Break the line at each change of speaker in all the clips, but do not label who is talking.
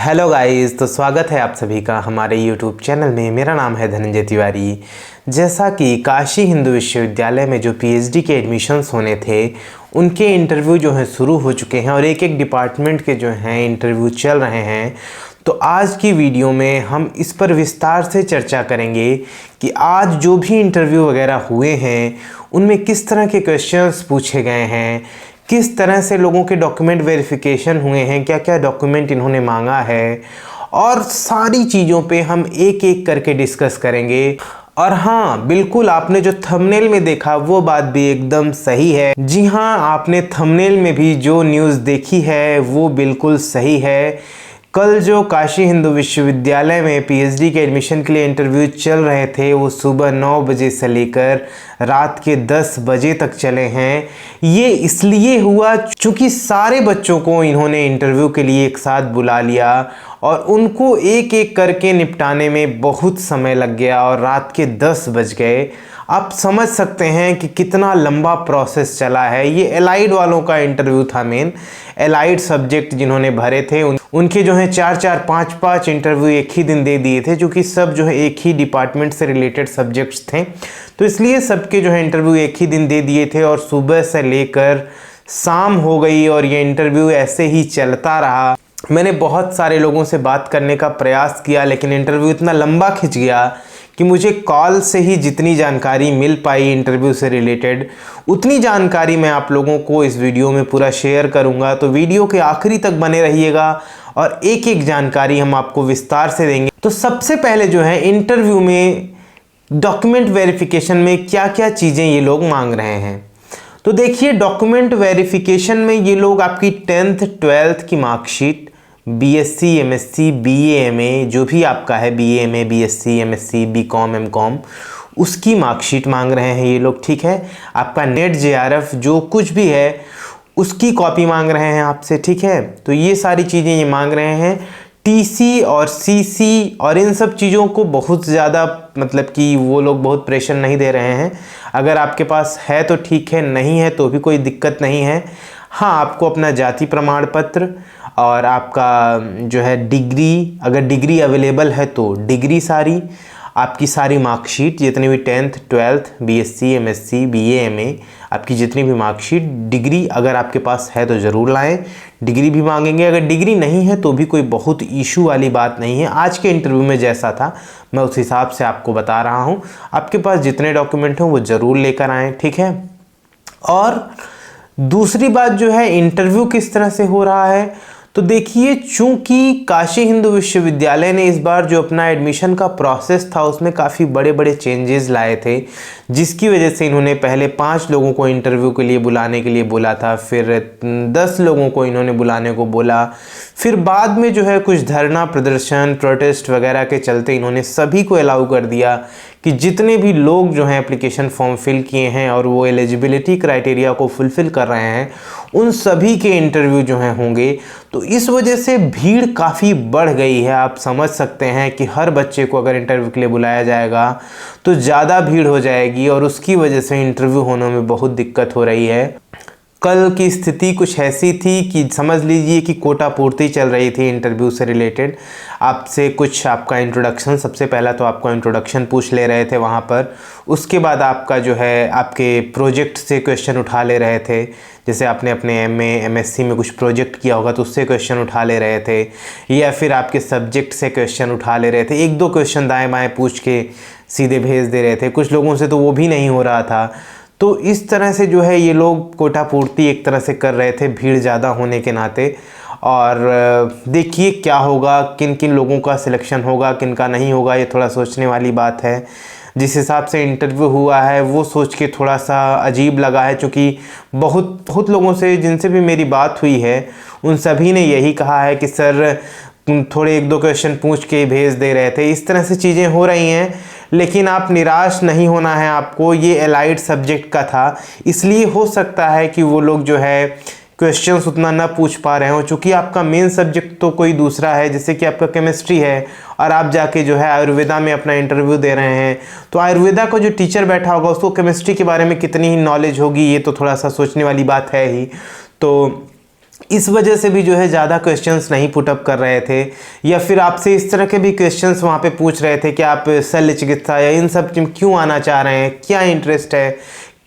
Hello guys, तो स्वागत है आप सभी का हमारे यूट्यूब चैनल में। मेरा नाम है धनंजय तिवारी। जैसा कि काशी हिंदू विश्वविद्यालय में जो पीएचडी के एडमिशन्स होने थे उनके इंटरव्यू जो हैं शुरू हो चुके हैं और एक एक डिपार्टमेंट के जो हैं इंटरव्यू चल रहे हैं। तो आज की वीडियो में हम इस पर विस्तार से चर्चा करेंगे कि आज जो भी इंटरव्यू वगैरह हुए हैं उनमें किस तरह के क्वेश्चंस पूछे गए हैं, किस तरह से लोगों के डॉक्यूमेंट वेरिफिकेशन हुए हैं, क्या क्या डॉक्यूमेंट इन्होंने मांगा है, और सारी चीज़ों पे हम एक एक करके डिस्कस करेंगे। और हाँ, बिल्कुल आपने जो थंबनेल में देखा वो बात भी एकदम सही है। जी हाँ, आपने थंबनेल में भी जो न्यूज़ देखी है वो बिल्कुल सही है। कल जो काशी हिंदू विश्वविद्यालय में पीएचडी के एडमिशन के लिए इंटरव्यू चल रहे थे वो सुबह 9 बजे से लेकर रात के 10 बजे तक चले हैं। ये इसलिए हुआ क्योंकि सारे बच्चों को इन्होंने इंटरव्यू के लिए एक साथ बुला लिया और उनको एक एक करके निपटाने में बहुत समय लग गया और रात के 10 बज गए। आप समझ सकते हैं कि कितना लंबा प्रोसेस चला है। ये एलाइड वालों का इंटरव्यू था, मेन एलाइड सब्जेक्ट जिन्होंने भरे थे उनके जो है 4-4, 5-5 इंटरव्यू एक ही दिन दे दिए थे, क्योंकि सब जो है एक ही डिपार्टमेंट से रिलेटेड सब्जेक्ट्स थे। तो इसलिए सबके जो है इंटरव्यू एक ही दिन दे दिए थे और सुबह से लेकर शाम हो गई और ये इंटरव्यू ऐसे ही चलता रहा। मैंने बहुत सारे लोगों से बात करने का प्रयास किया, लेकिन इंटरव्यू इतना लंबा खिंच गया कि मुझे कॉल से ही जितनी जानकारी मिल पाई इंटरव्यू से रिलेटेड उतनी जानकारी मैं आप लोगों को इस वीडियो में पूरा शेयर करूंगा। तो वीडियो के आखिरी तक बने रहिएगा और एक एक जानकारी हम आपको विस्तार से देंगे। तो सबसे पहले जो है इंटरव्यू में डॉक्यूमेंट वेरिफिकेशन में क्या क्या चीज़ें ये लोग मांग रहे हैं। तो देखिए, डॉक्यूमेंट वेरिफिकेशन में ये लोग आपकी 10th 12th की marksheet, BSc, MSc, BA, MA, जो भी आपका है, BA, MA, BSc, MSc, BCom, MCom, उसकी मार्कशीट मांग रहे हैं ये लोग। ठीक है, आपका नेट, जेआरएफ जो कुछ भी है उसकी कॉपी मांग रहे हैं आपसे। ठीक है, तो ये सारी चीज़ें ये मांग रहे हैं। टीसी और सीसी और इन सब चीज़ों को बहुत ज़्यादा मतलब कि वो लोग बहुत प्रेशर नहीं दे रहे हैं। अगर आपके पास है तो ठीक है, नहीं है तो भी कोई दिक्कत नहीं है। हाँ, आपको अपना जाति प्रमाण पत्र और आपका जो है डिग्री, अगर डिग्री अवेलेबल है तो डिग्री सारी, आपकी सारी मार्कशीट जितनी भी 10th 12th, BSc, MSc, BA, MA, आपकी जितनी भी मार्कशीट, डिग्री अगर आपके पास है तो ज़रूर लाएं। डिग्री भी मांगेंगे, अगर डिग्री नहीं है तो भी कोई बहुत इशू वाली बात नहीं है। आज के इंटरव्यू में जैसा था मैं उस हिसाब से आपको बता रहा हूँ। आपके पास जितने डॉक्यूमेंट हों वो ज़रूर लेकर आएँ। ठीक है, और दूसरी बात जो है इंटरव्यू किस तरह से हो रहा है। तो देखिए, चूंकि काशी हिंदू विश्वविद्यालय ने इस बार जो अपना एडमिशन का प्रोसेस था उसमें काफ़ी बड़े बड़े चेंजेस लाए थे, जिसकी वजह से इन्होंने पहले 5 लोगों को इंटरव्यू के लिए बुलाने के लिए बोला था, फिर 10 लोगों को इन्होंने बुलाने को बोला, फिर बाद में जो है कुछ धरना प्रदर्शन, प्रोटेस्ट वगैरह के चलते इन्होंने सभी को अलाउ कर दिया कि जितने भी लोग जो हैं एप्लीकेशन फॉर्म फिल किए हैं और वो एलिजिबिलिटी क्राइटेरिया को फुलफ़िल कर रहे हैं उन सभी के इंटरव्यू जो हैं होंगे। तो इस वजह से भीड़ काफ़ी बढ़ गई है। आप समझ सकते हैं कि हर बच्चे को अगर इंटरव्यू के लिए बुलाया जाएगा तो ज़्यादा भीड़ हो जाएगी और उसकी वजह से इंटरव्यू होने में बहुत दिक्कत हो रही है। कल की स्थिति कुछ ऐसी थी कि समझ लीजिए कि कोटा पूर्ति चल रही थी इंटरव्यू से रिलेटेड। आपसे कुछ आपका इंट्रोडक्शन, सबसे पहला तो आपको इंट्रोडक्शन पूछ ले रहे थे वहाँ पर, उसके बाद आपका जो है आपके प्रोजेक्ट से क्वेश्चन उठा ले रहे थे। जैसे आपने अपने एमए, एमएससी में कुछ प्रोजेक्ट किया होगा तो उससे क्वेश्चन उठा ले रहे थे, या फिर आपके सब्जेक्ट से क्वेश्चन उठा ले रहे थे। 1-2 क्वेश्चन दाएँ बाएँ पूछ के सीधे भेज दे रहे थे। कुछ लोगों से तो वो भी नहीं हो रहा था। तो इस तरह से जो है ये लोग कोटा पूर्ति एक तरह से कर रहे थे, भीड़ ज़्यादा होने के नाते। और देखिए क्या होगा, किन किन लोगों का सिलेक्शन होगा, किन का नहीं होगा, ये थोड़ा सोचने वाली बात है। जिस हिसाब से इंटरव्यू हुआ है वो सोच के थोड़ा सा अजीब लगा है, क्योंकि बहुत लोगों से जिनसे भी मेरी बात हुई है उन सभी ने यही कहा है कि सर थोड़े 1-2 क्वेश्चन पूछ के भेज दे रहे थे। इस तरह से चीज़ें हो रही हैं, लेकिन आप निराश नहीं होना है आपको। ये एलाइड सब्जेक्ट का था, इसलिए हो सकता है कि वो लोग जो है क्वेश्चंस उतना ना पूछ पा रहे हो, चूँकि आपका मेन सब्जेक्ट तो कोई दूसरा है। जैसे कि आपका केमिस्ट्री है और आप जाके जो है आयुर्वेदा में अपना इंटरव्यू दे रहे हैं, तो आयुर्वेदा का जो टीचर बैठा होगा उसको केमिस्ट्री के बारे में कितनी ही नॉलेज होगी, ये तो थोड़ा सा सोचने वाली बात है ही। तो इस वजह से भी जो है ज़्यादा क्वेश्चंस नहीं पुटअप कर रहे थे, या फिर आपसे इस तरह के भी क्वेश्चंस वहाँ पे पूछ रहे थे कि आप शल्य चिकित्सा या इन सब क्यों आना चाह रहे हैं, क्या इंटरेस्ट है,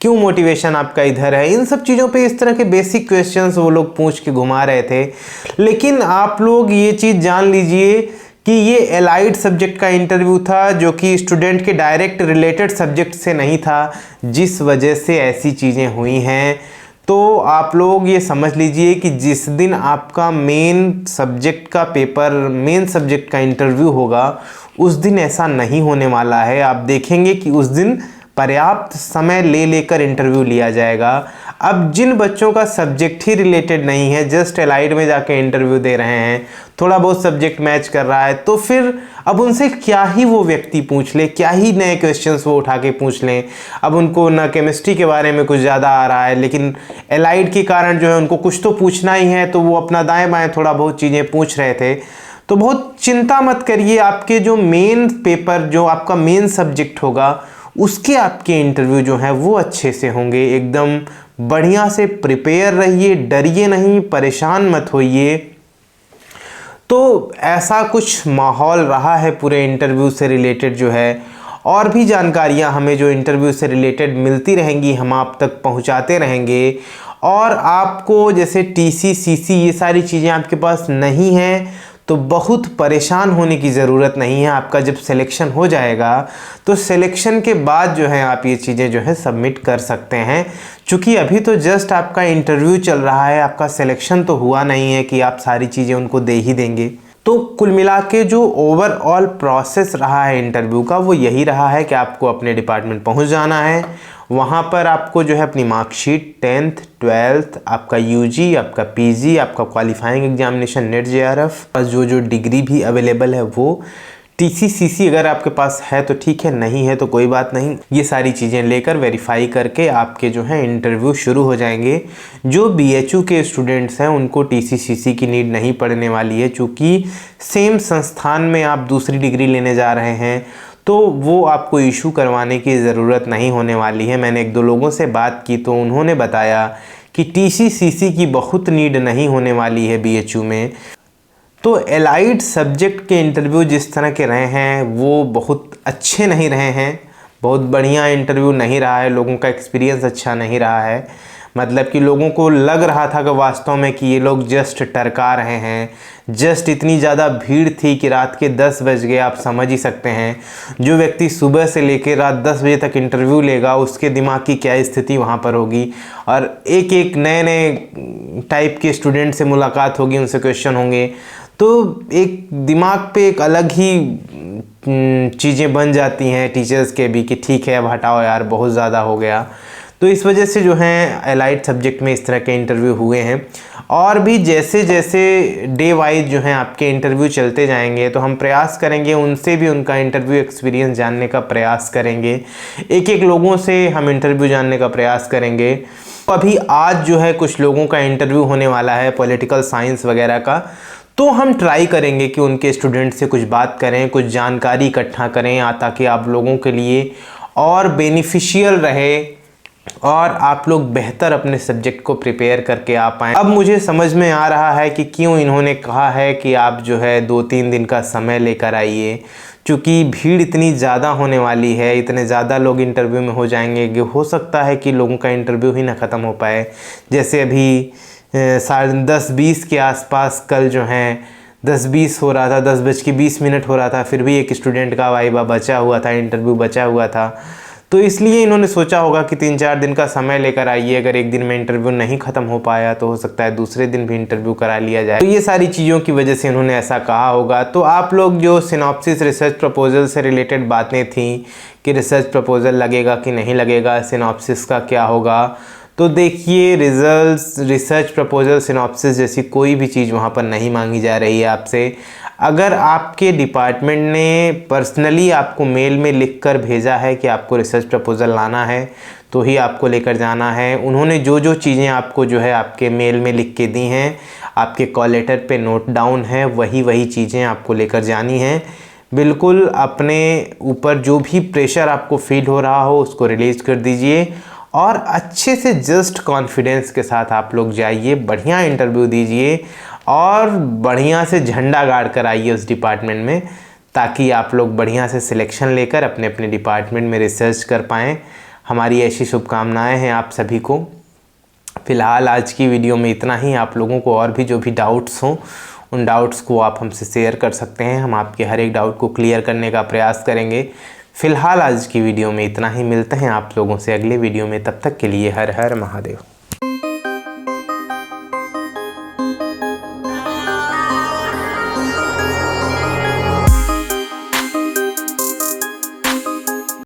क्यों मोटिवेशन आपका इधर है, इन सब चीज़ों पे इस तरह के बेसिक क्वेश्चंस वो लोग पूछ के घुमा रहे थे। लेकिन आप लोग ये चीज़ जान लीजिए कि ये एलाइड सब्जेक्ट का इंटरव्यू था, जो कि स्टूडेंट के डायरेक्ट रिलेटेड सब्जेक्ट से नहीं था, जिस वजह से ऐसी चीज़ें हुई हैं। तो आप लोग ये समझ लीजिए कि जिस दिन आपका मेन सब्जेक्ट का पेपर, मेन सब्जेक्ट का इंटरव्यू होगा, उस दिन ऐसा नहीं होने वाला है। आप देखेंगे कि उस दिन पर्याप्त समय ले लेकर इंटरव्यू लिया जाएगा। अब जिन बच्चों का सब्जेक्ट ही रिलेटेड नहीं है, जस्ट एलाइड में जाके इंटरव्यू दे रहे हैं, थोड़ा बहुत सब्जेक्ट मैच कर रहा है, तो फिर अब उनसे क्या ही वो व्यक्ति पूछ ले, क्या ही नए क्वेश्चंस वो उठा के पूछ लें। अब उनको ना केमिस्ट्री के बारे में कुछ ज़्यादा आ रहा है, लेकिन एलाइड के कारण जो है उनको कुछ तो पूछना ही है, तो वो अपना दाएँ बाएँ थोड़ा बहुत चीज़ें पूछ रहे थे। तो बहुत चिंता मत करिए, आपके जो मेन पेपर, जो आपका मेन सब्जेक्ट होगा, उसके आपके इंटरव्यू जो हैं वो अच्छे से होंगे। एकदम बढ़िया से प्रिपेयर रहिए, डरिए नहीं, परेशान मत होइए। तो ऐसा कुछ माहौल रहा है पूरे इंटरव्यू से रिलेटेड जो है। और भी जानकारियां हमें जो इंटरव्यू से रिलेटेड मिलती रहेंगी, हम आप तक पहुंचाते रहेंगे। और आपको जैसे टीसी, सीसी, ये सारी चीज़ें आपके पास नहीं हैं तो बहुत परेशान होने की ज़रूरत नहीं है। आपका जब सिलेक्शन हो जाएगा तो सिलेक्शन के बाद जो है आप ये चीज़ें जो है सबमिट कर सकते हैं। क्योंकि अभी तो जस्ट आपका इंटरव्यू चल रहा है, आपका सिलेक्शन तो हुआ नहीं है कि आप सारी चीज़ें उनको दे ही देंगे। तो कुल मिला के जो ओवरऑल प्रोसेस रहा है इंटरव्यू का, वो यही रहा है कि आपको अपने डिपार्टमेंट पहुंच जाना है। वहाँ पर आपको जो है अपनी मार्कशीट, 10th 12th, आपका यूजी, आपका पीजी, आपका क्वालिफाइंग एग्जामिनेशन, नेट जेआरएफ, जो डिग्री भी अवेलेबल है वो, टीसी सीसी अगर आपके पास है तो ठीक है, नहीं है तो कोई बात नहीं। ये सारी चीज़ें लेकर वेरीफाई करके आपके जो है इंटरव्यू शुरू हो जाएंगे। जो बीएचयू के स्टूडेंट्स हैं उनको टीसी सीसी की नीड नहीं पड़ने वाली है, चूँकि सेम संस्थान में आप दूसरी डिग्री लेने जा रहे हैं, तो वो आपको इशू करवाने की ज़रूरत नहीं होने वाली है। मैंने एक दो लोगों से बात की तो उन्होंने बताया कि टीसी सीसी की बहुत नीड नहीं होने वाली है बीएचयू में। तो एलाइड सब्जेक्ट के इंटरव्यू जिस तरह के रहे हैं वो बहुत अच्छे नहीं रहे हैं, बहुत बढ़िया इंटरव्यू नहीं रहा है, लोगों का एक्सपीरियंस अच्छा नहीं रहा है। मतलब कि लोगों को लग रहा था कि वास्तव में कि ये लोग जस्ट टरका रहे हैं। जस्ट इतनी ज़्यादा भीड़ थी कि रात के 10 बज गए, आप समझ ही सकते हैं। जो व्यक्ति सुबह से लेकर रात 10 बजे तक इंटरव्यू लेगा, उसके दिमाग की क्या स्थिति वहाँ पर होगी। और एक एक नए नए टाइप के स्टूडेंट से मुलाकात होगी, उनसे क्वेश्चन होंगे, तो एक दिमाग पे एक अलग ही चीज़ें बन जाती हैं टीचर्स के भी कि ठीक है अब हटाओ यार, बहुत ज़्यादा हो गया। तो इस वजह से जो है एलाइड सब्जेक्ट में इस तरह के इंटरव्यू हुए हैं। और भी जैसे जैसे डे वाइज जो है आपके इंटरव्यू चलते जाएंगे तो हम प्रयास करेंगे उनसे भी उनका इंटरव्यू एक्सपीरियंस जानने का प्रयास करेंगे। एक एक लोगों से हम इंटरव्यू जानने का प्रयास करेंगे। अभी आज जो है कुछ लोगों का इंटरव्यू होने वाला है पॉलिटिकल साइंस वगैरह का, तो हम ट्राई करेंगे कि उनके स्टूडेंट से कुछ बात करें, कुछ जानकारी इकट्ठा करें, ताकि आप लोगों के लिए और बेनिफिशियल रहे और आप लोग बेहतर अपने सब्जेक्ट को प्रिपेयर करके आ पाएँ। अब मुझे समझ में आ रहा है कि क्यों इन्होंने कहा है कि आप जो है 2-3 दिन का समय लेकर आइए, क्योंकि भीड़ इतनी ज़्यादा होने वाली है, इतने ज़्यादा लोग इंटरव्यू में हो जाएंगे कि हो सकता है कि लोगों का इंटरव्यू ही ना ख़त्म हो पाए। जैसे अभी 10:20 के आसपास कल जो है 10:20 हो रहा था, 10:20 हो रहा था, फिर भी एक स्टूडेंट का वाइवा बचा हुआ था, इंटरव्यू बचा हुआ था। तो इसलिए इन्होंने सोचा होगा कि 3-4 दिन का समय लेकर आइए। अगर एक दिन में इंटरव्यू नहीं ख़त्म हो पाया तो हो सकता है दूसरे दिन भी इंटरव्यू करा लिया जाए। तो ये सारी चीज़ों की वजह से इन्होंने ऐसा कहा होगा। तो आप लोग जो सिनॉप्सिस रिसर्च प्रपोजल से रिलेटेड बातें थी कि रिसर्च प्रपोजल लगेगा कि नहीं लगेगा, सिनॉप्सिस का क्या होगा, तो देखिए रिजल्ट्स, रिसर्च प्रपोजल, सिनॉप्सिस जैसी कोई भी चीज़ वहाँ पर नहीं मांगी जा रही है आपसे। अगर आपके डिपार्टमेंट ने पर्सनली आपको मेल में लिखकर भेजा है कि आपको रिसर्च प्रपोजल लाना है तो ही आपको लेकर जाना है। उन्होंने जो जो चीज़ें आपको जो है आपके मेल में लिख के दी हैं, आपके कॉल लेटर पे नोट डाउन है, वही चीज़ें आपको लेकर जानी हैं। बिल्कुल अपने ऊपर जो भी प्रेशर आपको फील हो रहा हो उसको रिलीज़ कर दीजिए और अच्छे से जस्ट कॉन्फिडेंस के साथ आप लोग जाइए, बढ़िया इंटरव्यू दीजिए और बढ़िया से झंडा गाड़ कर आइए उस डिपार्टमेंट में, ताकि आप लोग बढ़िया से सिलेक्शन लेकर अपने अपने डिपार्टमेंट में रिसर्च कर पाएँ। हमारी ऐसी शुभकामनाएं हैं आप सभी को। फ़िलहाल आज की वीडियो में इतना ही। आप लोगों को और भी जो भी डाउट्स हों उन डाउट्स को आप हमसे शेयर कर सकते हैं, हम आपके हर एक डाउट को क्लियर करने का प्रयास करेंगे। फ़िलहाल आज की वीडियो में इतना ही। मिलते हैं आप लोगों से अगले वीडियो में, तब तक के लिए हर हर महादेव।